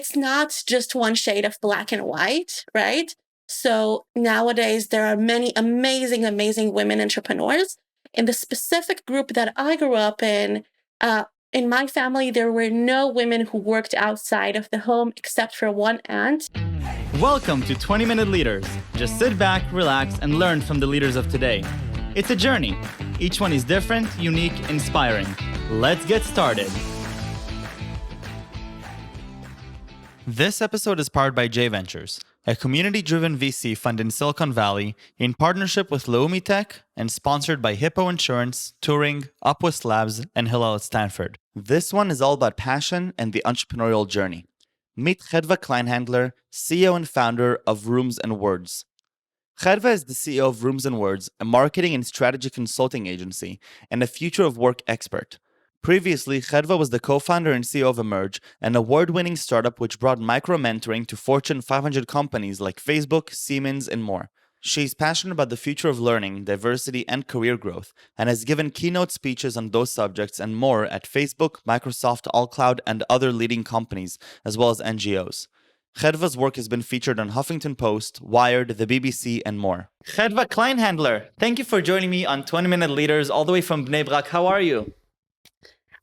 it's not just one shade of black and white, right? So nowadays, there are many amazing, amazing women entrepreneurs. In the specific group that I grew up in my family, there were no women who worked outside of the home except for one aunt. Welcome to 20-Minute Leaders. Just sit back, relax, and learn from the leaders of today. It's a journey. Each one is different, unique, inspiring. Let's get started. This episode is powered by J Ventures, a community-driven VC fund in Silicon Valley in partnership with Leumi Tech and sponsored by Hippo Insurance, Turing, Upwest Labs, and Hillel at Stanford. This one is all about passion and the entrepreneurial journey. Meet Chedva Kleinhandler, CEO and founder of Rooms and Words. Chedva is the CEO of Rooms and Words, a marketing and strategy consulting agency, and a future of work expert. Previously, Chedva was the co-founder and CEO of Emerge, an award-winning startup which brought micro-mentoring to Fortune 500 companies like Facebook, Siemens, and more. She's passionate about the future of learning, diversity, and career growth, and has given keynote speeches on those subjects and more at Facebook, Microsoft, AllCloud, and other leading companies, as well as NGOs. Chedva's work has been featured on Huffington Post, Wired, the BBC, and more. Chedva Kleinhandler, thank you for joining me on 20-Minute Leaders all the way from Bnei Brak. How are you?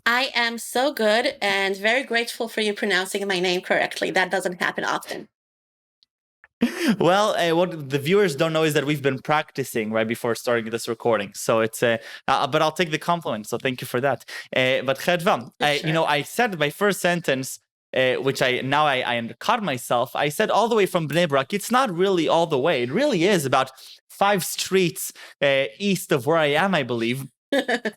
I am so good and very grateful for you pronouncing my name correctly. That doesn't happen often. Well, what the viewers don't know is that we've been practicing right before starting this recording. So it's, but I'll take the compliment. So thank you for that. But Chedva, Sure. I said my first sentence, which I caught myself. I said all the way from Bnei Brak. It's not really all the way. It really is about 5 streets east of where I am, I believe.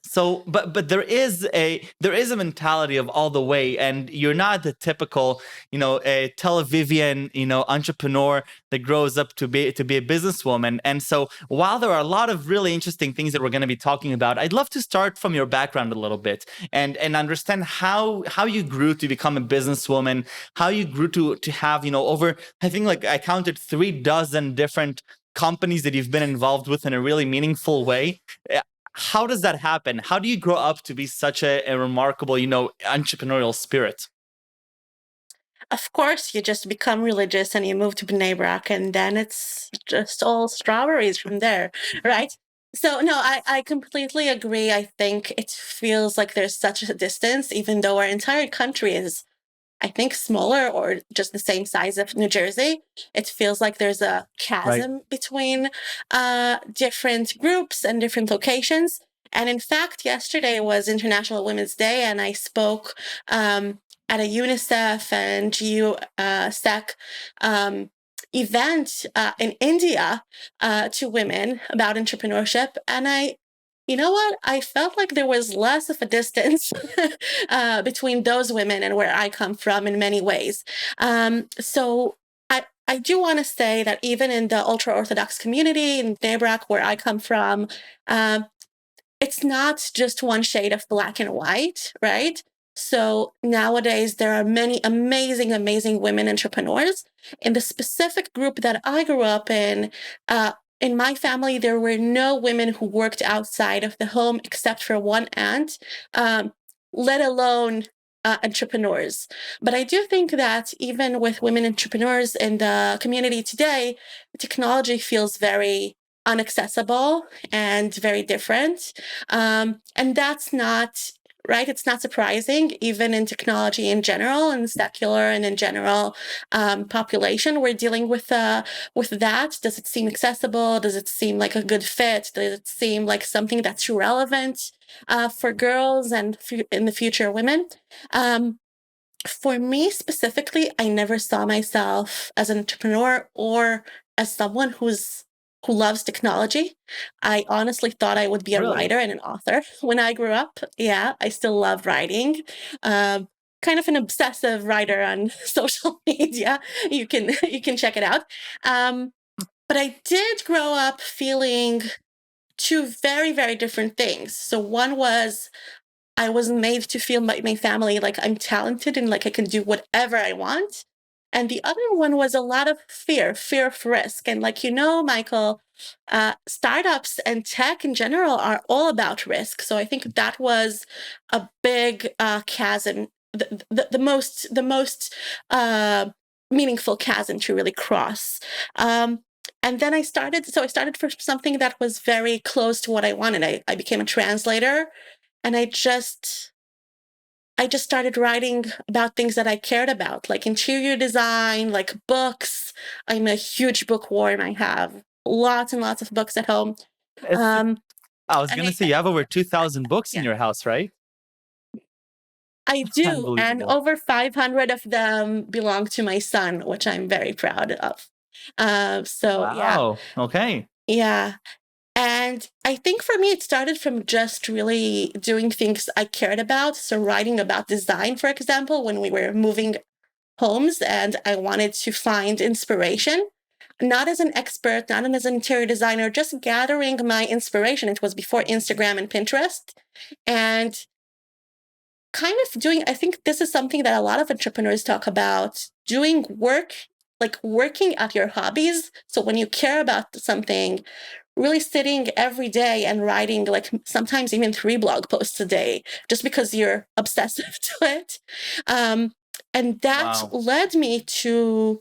So, but there is a mentality of all the way, and you're not the typical, Tel Avivian, entrepreneur that grows up to be a businesswoman. And so, while there are a lot of really interesting things that we're going to be talking about, I'd love to start from your background a little bit and understand how you grew to become a businesswoman, how you grew to have, over, I think like I counted 36 different companies that you've been involved with in a really meaningful way. How does that happen? How do you grow up to be such a remarkable, entrepreneurial spirit? Of course, you just become religious and you move to Bnei Brak, and then it's just all strawberries from there, right? So, no, I completely agree. I think it feels like there's such a distance, even though our entire country is, I think, smaller or just the same size of New Jersey. It feels like there's a chasm between different groups and different locations. And in fact, yesterday was International Women's Day, and I spoke at a UNICEF and GUSEC event in India to women about entrepreneurship. And you know what? I felt like there was less of a distance between those women and where I come from in many ways. So I do want to say that even in the ultra-Orthodox community in Bnei Brak, where I come from, it's not just one shade of black and white, right? So nowadays, there are many amazing, amazing women entrepreneurs. In the specific group that I grew up in my family, there were no women who worked outside of the home except for one aunt, let alone entrepreneurs. But I do think that even with women entrepreneurs in the community today, technology feels very inaccessible and very different. And that's not right. It's not surprising, even in technology in general and secular and in general population, we're dealing with that. Does it seem accessible? Does it seem like a good fit? Does it seem like something that's relevant for girls and in the future women? For me specifically, I never saw myself as an entrepreneur or as someone who loves technology. I honestly thought I would be a Really? writer and an author when I grew up. Yeah, I still love writing. Kind of an obsessive writer on social media. You can check it out. But I did grow up feeling two very, very different things. So one was I was made to feel my family like I'm talented and like I can do whatever I want. And the other one was a lot of fear of risk. And like, Michael, startups and tech in general are all about risk. So I think that was a big chasm the most meaningful chasm to really cross. And then I started for something that was very close to what I wanted. I became a translator, and I just started writing about things that I cared about, like interior design, like books. I'm a huge bookworm. I have lots and lots of books at home. It's, Um, I was and gonna say you have over 2,000 books in yeah, your house, right? I do. And Unbelievable. over 500 of them belong to my son, which I'm very proud of. So yeah, Wow. Okay. yeah. And I think for me, it started from just really doing things I cared about. So writing about design, for example, when we were moving homes and I wanted to find inspiration, not as an expert, not as an interior designer, just gathering my inspiration. It was before Instagram and Pinterest. And kind of doing, I think this is something that a lot of entrepreneurs talk about, doing work, like working at your hobbies. So when you care about something, really sitting every day and writing like sometimes even 3 blog posts a day, just because you're obsessive to it. Um, and Wow. that led me to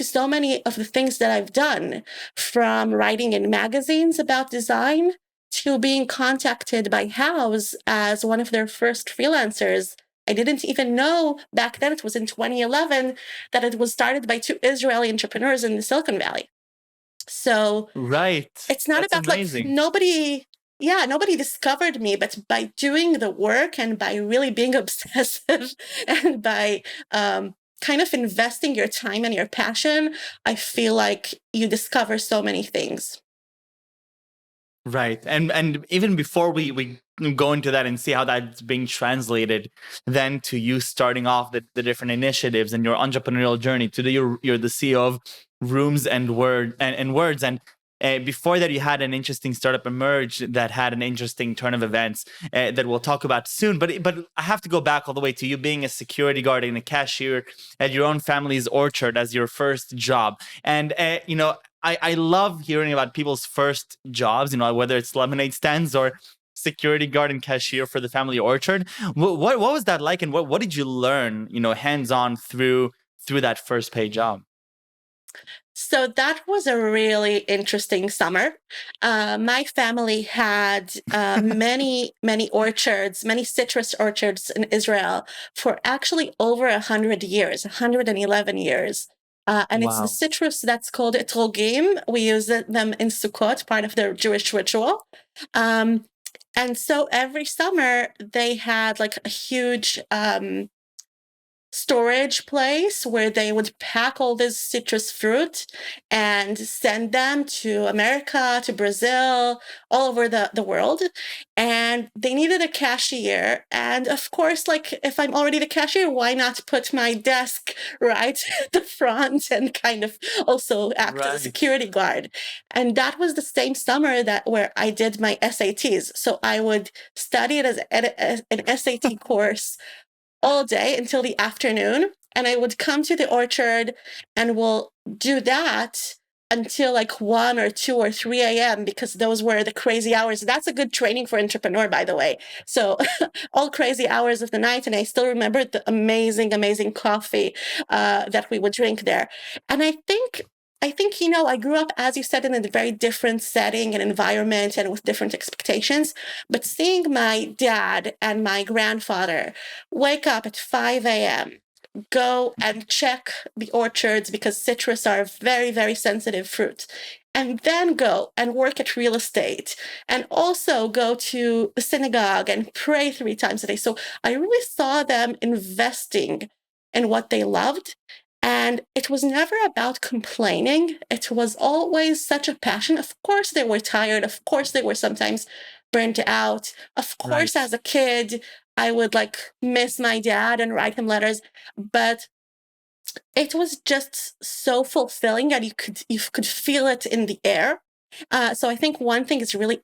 so many of the things that I've done, from writing in magazines about design to being contacted by House as one of their first freelancers. I didn't even know back then, it was in 2011, that it was started by two Israeli entrepreneurs in the Silicon Valley. So Right. it's not That's about like amazing. nobody discovered me, but by doing the work and by really being obsessive and by kind of investing your time and your passion, I feel like you discover so many things. Right. And even before we go into that and see how that's being translated then to you starting off the different initiatives and your entrepreneurial journey. Today you're the CEO of Rooms and Words. And before that, you had an interesting startup emerge that had an interesting turn of events that we'll talk about soon. But I have to go back all the way to you being a security guard and a cashier at your own family's orchard as your first job. And I love hearing about people's first jobs, whether it's lemonade stands or security guard and cashier for the family orchard. What was that like, and what did you learn, hands on through that first paid job? So that was a really interesting summer. My family had many orchards, many citrus orchards in Israel for actually over 100 years, 111 years. And it's the Wow. citrus that's called etrogim. We use them in Sukkot, part of the Jewish ritual. Um, and so every summer they had like a huge storage place where they would pack all this citrus fruit and send them to America, to Brazil, all over the world. And they needed a cashier. And of course, like if I'm already the cashier, why not put my desk right at the front and kind of also act as a Right. security guard? And that was the same summer that where I did my SATs. So I would study it as an SAT course all day until the afternoon. And I would come to the orchard and we'll do that until like 1 or 2 or 3 a.m. because those were the crazy hours. That's a good training for entrepreneur, by the way. So all crazy hours of the night. And I still remember the amazing, amazing coffee that we would drink there. And I think, I grew up, as you said, in a very different setting and environment and with different expectations. But seeing my dad and my grandfather wake up at 5 a.m., go and check the orchards because citrus are very, very sensitive fruit, and then go and work at real estate, and also go to the synagogue and pray 3 times a day. So I really saw them investing in what they loved. And it was never about complaining. It was always such a passion. Of course, they were tired. Of course, they were sometimes burnt out. Of course, Right. as a kid, I would like miss my dad and write him letters. But it was just so fulfilling, and you could feel it in the air. So I think one thing is really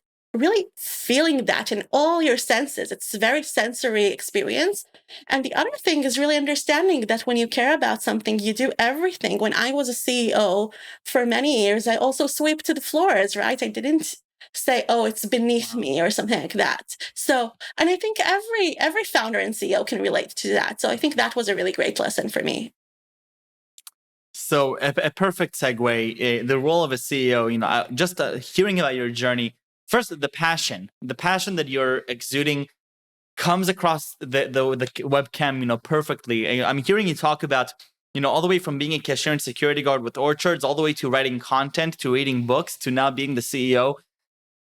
feeling that in all your senses. It's a very sensory experience. And the other thing is really understanding that when you care about something, you do everything. When I was a CEO for many years, I also swept to the floors, right? say, oh, it's beneath me or something like that. So, and I think every founder and CEO can relate to that. So I think that was a really great lesson for me. So a perfect segue, the role of a CEO, just hearing about your journey, first, the passion that you're exuding comes across the webcam, perfectly. I'm hearing you talk about, all the way from being a cashier and security guard with Orchards, all the way to writing content, to reading books, to now being the CEO.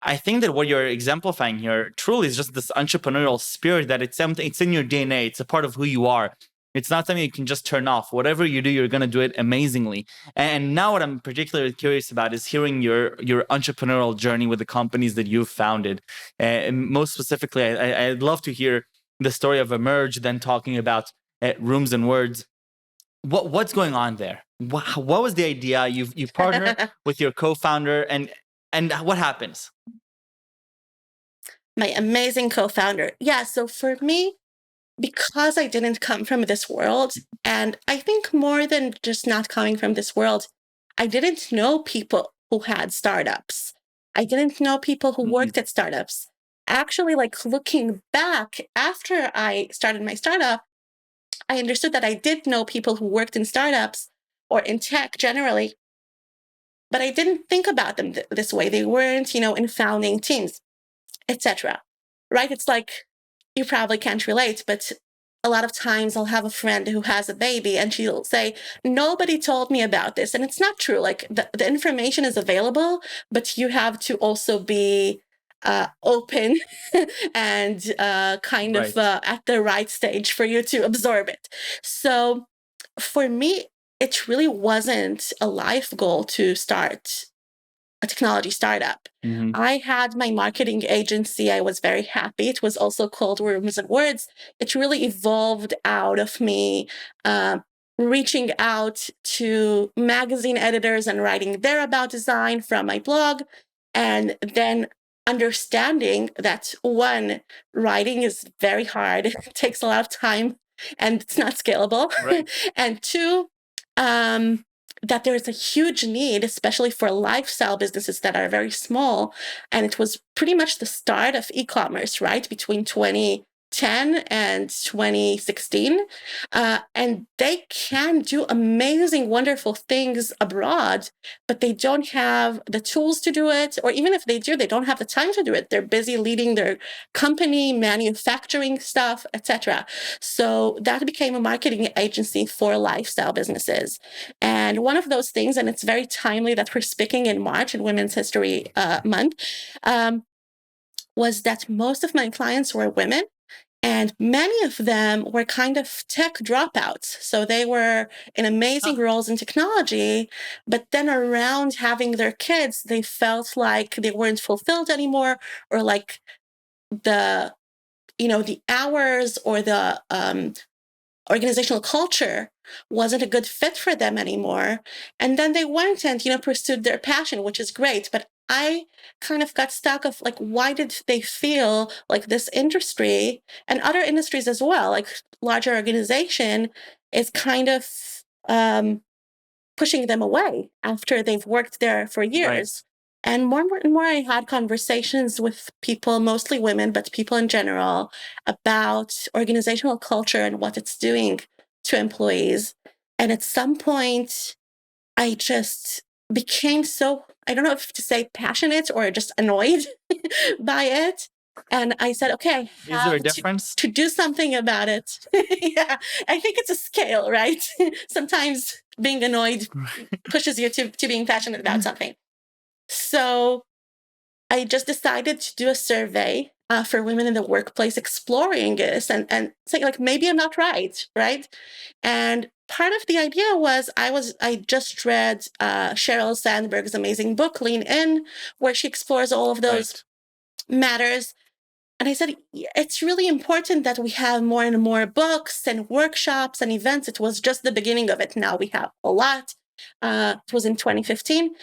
I think that what you're exemplifying here truly is just this entrepreneurial spirit, that it's something, it's in your DNA. It's a part of who you are. It's not something you can just turn off. Whatever you do, you're going to do it amazingly. And now what I'm particularly curious about is hearing your entrepreneurial journey with the companies that you've founded. And most specifically, I'd love to hear the story of Emerge, then talking about Rooms and Words. What's going on there? What was the idea? You partner with your co-founder, and what happens? My amazing co-founder. Yeah, so for me, because I didn't come from this world, and I think more than just not coming from this world, I didn't know people who had startups. I didn't know people who worked at startups. Actually, like looking back after I started my startup, I understood that I did know people who worked in startups or in tech generally, but I didn't think about them this way. They weren't, in founding teams, etc. Right? It's like, you probably can't relate, but a lot of times I'll have a friend who has a baby and she'll say, nobody told me about this. And it's not true. Like the information is available, but you have to also be open and kind of Right. at the right stage for you to absorb it. So for me, it really wasn't a life goal to start a technology startup. I had my marketing agency. I was very happy. It was also called Rooms and Words. It really evolved out of me reaching out to magazine editors and writing there about design from my blog. And then understanding that one, writing is very hard, it takes a lot of time and it's not scalable. Right. And two, that there's a huge need, especially for lifestyle businesses that are very small. And it was pretty much the start of e-commerce, right? Between 2010 and 2016. And they can do amazing, wonderful things abroad, but they don't have the tools to do it. Or even if they do, they don't have the time to do it. They're busy leading their company, manufacturing stuff, etc. So that became a marketing agency for lifestyle businesses. And one of those things, and it's very timely that we're speaking in March in Women's History Month, was that most of my clients were women. And many of them were kind of tech dropouts. So they were in amazing roles in technology, but then around having their kids, they felt like they weren't fulfilled anymore, or like the, the hours or the organizational culture wasn't a good fit for them anymore. And then they went and, pursued their passion, which is great. But I kind of got stuck of like, why did they feel like this industry and other industries as well, like larger organization, is kind of pushing them away after they've worked there for Right. years. And more and more, I had conversations with people, mostly women, but people in general, about organizational culture and what it's doing to employees. And at some point, I just became so, I don't know if to say passionate or just annoyed by it. And I said, okay, I Is there a have difference? to do something about it. Yeah, I think it's a scale, right? Sometimes being annoyed pushes you to being passionate about something. So I just decided to do a survey for women in the workplace, exploring this and saying like, maybe I'm not right, right? And part of the idea was I just read Sheryl Sandberg's amazing book, Lean In, where she explores all of those Right. matters. And I said, it's really important that we have more and more books and workshops and events. It was just the beginning of it. Now we have a lot. It was in 2015.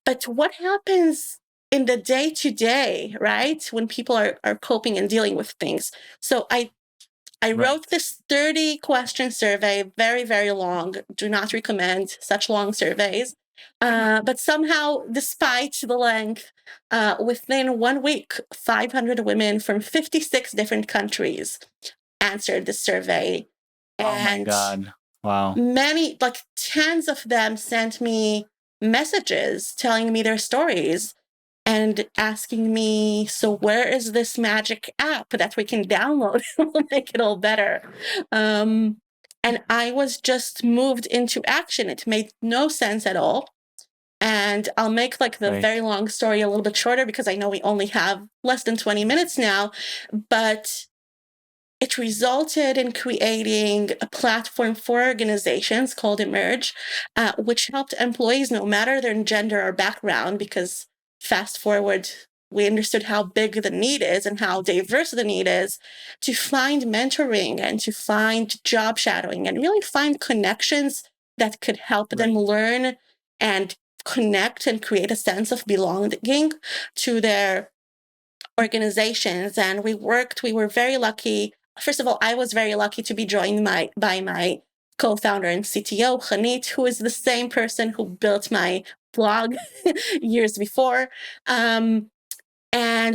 But what happens in the day to day, right? When people are coping and dealing with things. So I wrote Right. this 30 question survey, very, very long. Do not recommend such long surveys. But somehow, despite the length, within 1 week, 500 women from 56 different countries answered the survey. Oh my And God. Wow. many, like tens of them, sent me messages telling me their stories and asking me, so where is this magic app that we can download? We'll make it all better. And I was just moved into action. It made no sense at all. And I'll make like the Right. very long story a little bit shorter because I know we only have less than 20 minutes now. But it resulted in creating a platform for organizations called Emerge, which helped employees, no matter their gender or background, because fast forward, we understood how big the need is and how diverse the need is, to find mentoring and to find job shadowing and really find connections that could help them learn and connect and create a sense of belonging to their organizations. And we were very lucky. First of all, I was very lucky to be joined by my co-founder and CTO, Hanit, who is the same person who built my blog years before. And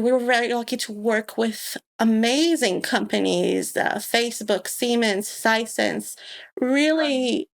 we were very lucky to work with amazing companies, Facebook, Siemens, Sisense, really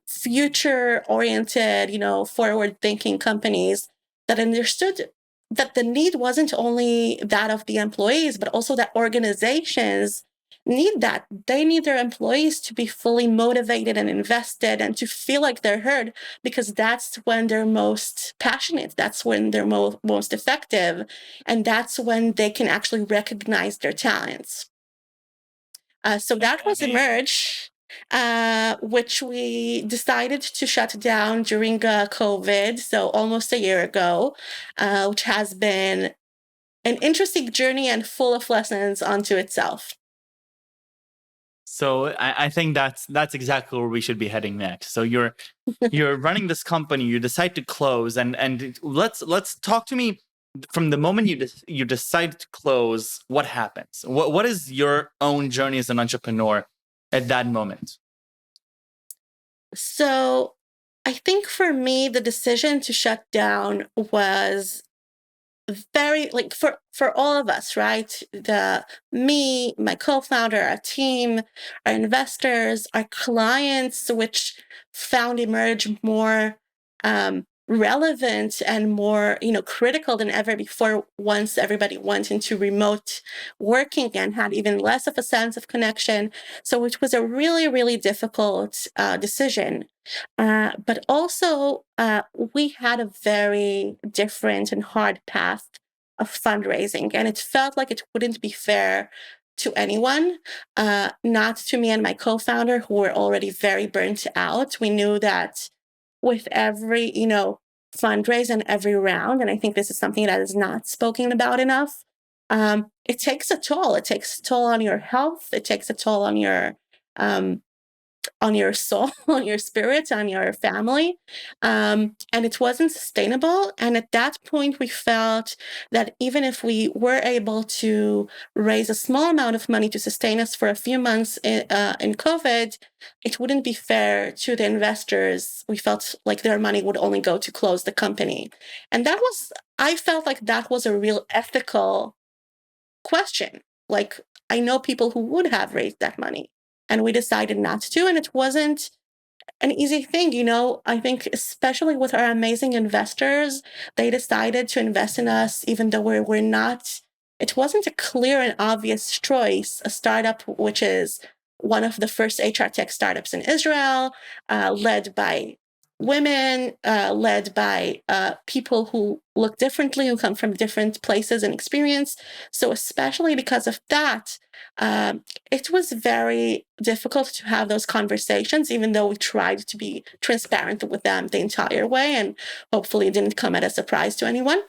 future-oriented, forward-thinking companies that understood that the need wasn't only that of the employees, but also that organizations need that. They need their employees to be fully motivated and invested and to feel like they're heard, because that's when they're most passionate. That's when they're most effective. And that's when they can actually recognize their talents. So that was Emerge, which we decided to shut down during COVID, so almost a year ago, which has been an interesting journey and full of lessons unto itself. So I think that's exactly where we should be heading next. So you're running this company, you decide to close, and let's talk to me from the moment you decide to close. What happens? What is your own journey as an entrepreneur at that moment? So I think for me, the decision to shut down was very, like, for all of us, right? Me, my co-founder, our team, our investors, our clients, which found Emerge more relevant and more, critical than ever before, once everybody went into remote working and had even less of a sense of connection. So it was a really, really difficult decision. But also, we had a very different and hard path of fundraising, and it felt like it wouldn't be fair to anyone, not to me and my co-founder, who were already very burnt out. We knew that with every, fundraise and every round, and I think this is something that is not spoken about enough, it takes a toll. It takes a toll on your health. It takes a toll on your soul, on your spirit, on your family. And it wasn't sustainable. And at that point, we felt that even if we were able to raise a small amount of money to sustain us for a few months in COVID, it wouldn't be fair to the investors. We felt like their money would only go to close the company. And I felt like that was a real ethical question. Like, I know people who would have raised that money, and we decided not to. And it wasn't an easy thing. I think especially with our amazing investors, they decided to invest in us, even though we're not, it wasn't a clear and obvious choice. A startup, which is one of the first HR tech startups in Israel, led by women, led by people who look differently, who come from different places and experience. So especially because of that, it was very difficult to have those conversations, even though we tried to be transparent with them the entire way, and hopefully it didn't come as a surprise to anyone.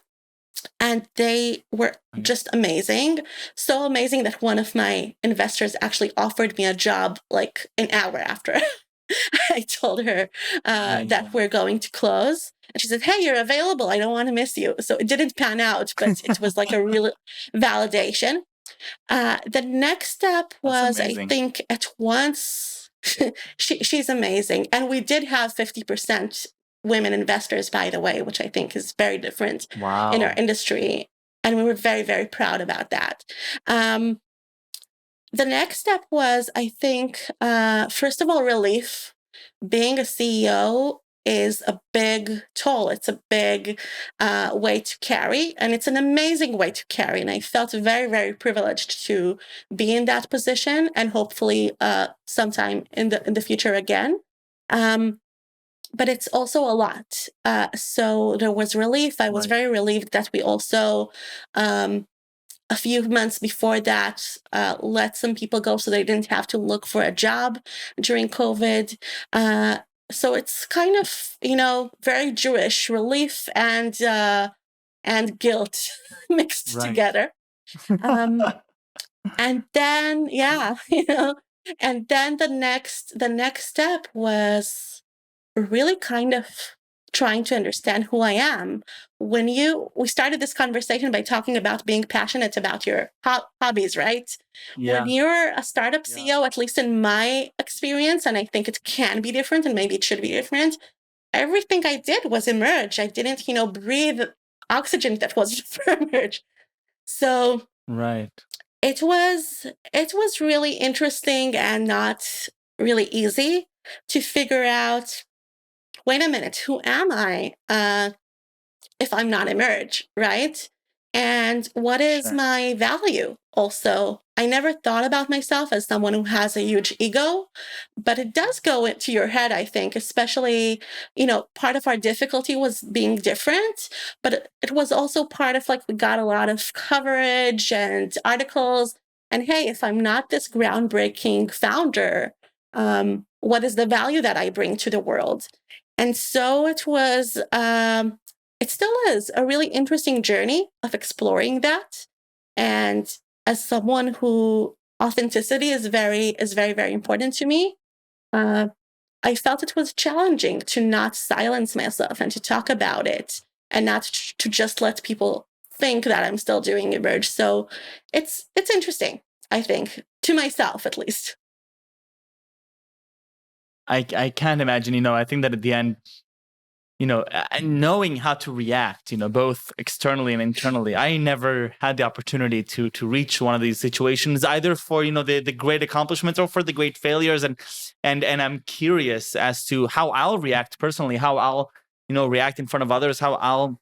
And they were just amazing. So amazing that one of my investors actually offered me a job like an hour after I told her that we're going to close. And she said, "Hey, you're available. I don't want to miss you." So it didn't pan out, but it was like a real validation. The next step was, I think, at once, she's amazing. And we did have 50% women investors, by the way, which I think is very different in our Wow. industry. And we were very, very proud about that. The next step was, I think, first of all, relief. Being a CEO is a big toll. It's a big weight to carry, and it's an amazing weight to carry. And I felt very, very privileged to be in that position, and hopefully sometime in the future again. But it's also a lot. So there was relief. I was Right. very relieved that we also a few months before that, let some people go so they didn't have to look for a job during COVID. So it's kind of, very Jewish relief and guilt mixed Right. together. Um, and then, yeah, and then the next step was really kind of trying to understand who I am. We started this conversation by talking about being passionate about your hobbies, right? When Yeah. you're a startup Yeah. CEO, at least in my experience, and I think it can be different and maybe it should be different, everything I did was emerge. I didn't, breathe oxygen that was for emerge. So Right. it was really interesting and not really easy to figure out, wait a minute, who am I if I'm not emerge, right? And what is Sure. my value also? I never thought about myself as someone who has a huge ego, but it does go into your head, I think, especially, part of our difficulty was being different, but it was also part of like we got a lot of coverage and articles. And hey, if I'm not this groundbreaking founder, what is the value that I bring to the world? And so it still is a really interesting journey of exploring that. And as someone who authenticity is very, very important to me, uh, I felt it was challenging to not silence myself and to talk about it and not to just let people think that I'm still doing Emerge. So it's interesting, I think, to myself at least. I can't imagine, I think that at the end, knowing how to react, both externally and internally. I never had the opportunity to reach one of these situations, either for, the great accomplishments or for the great failures. And I'm curious as to how I'll react personally, how I'll, react in front of others, how I'll,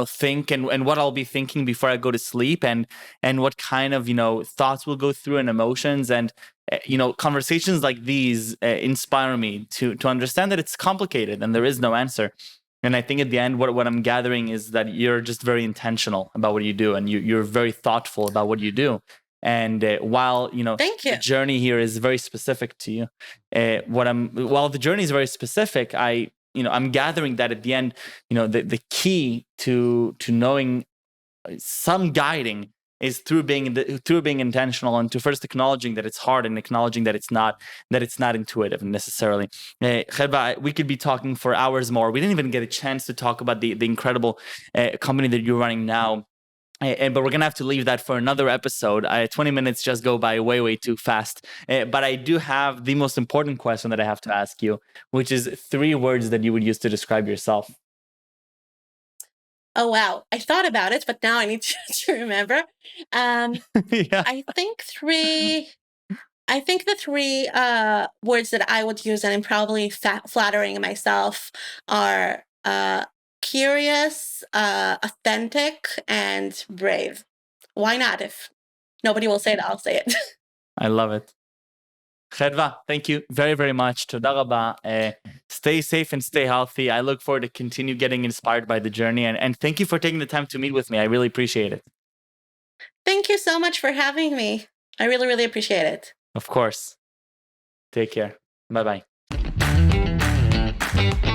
think and what I'll be thinking before I go to sleep, and what kind of, thoughts will go through and emotions. And conversations like these inspire me to understand that it's complicated and there is no answer. And I think at the end, what I'm gathering is that you're just very intentional about what you do, and you're very thoughtful about what you do. And while Thank the you. journey here is very specific to you, while the journey is very specific, I'm gathering that at the end, the key to knowing some guiding is through being intentional, and to first acknowledging that it's hard, and acknowledging that it's not intuitive necessarily. Chedva, we could be talking for hours more. We didn't even get a chance to talk about the incredible company that you're running now. But we're gonna have to leave that for another episode. 20 minutes just go by way, way too fast. But I do have the most important question that I have to ask you, which is 3 words that you would use to describe yourself. Oh wow, I thought about it, but now I need to remember. Um, Yeah, I think three. I think the three words that I would use, and I'm probably flattering myself, are curious, authentic, and brave. Why not? If nobody will say it, I'll say it. I love it. Chedva, thank you very, very much. Toda rabba. Stay safe and stay healthy. I look forward to continue getting inspired by the journey. And thank you for taking the time to meet with me. I really appreciate it. Thank you so much for having me. I really, really appreciate it. Of course. Take care. Bye bye.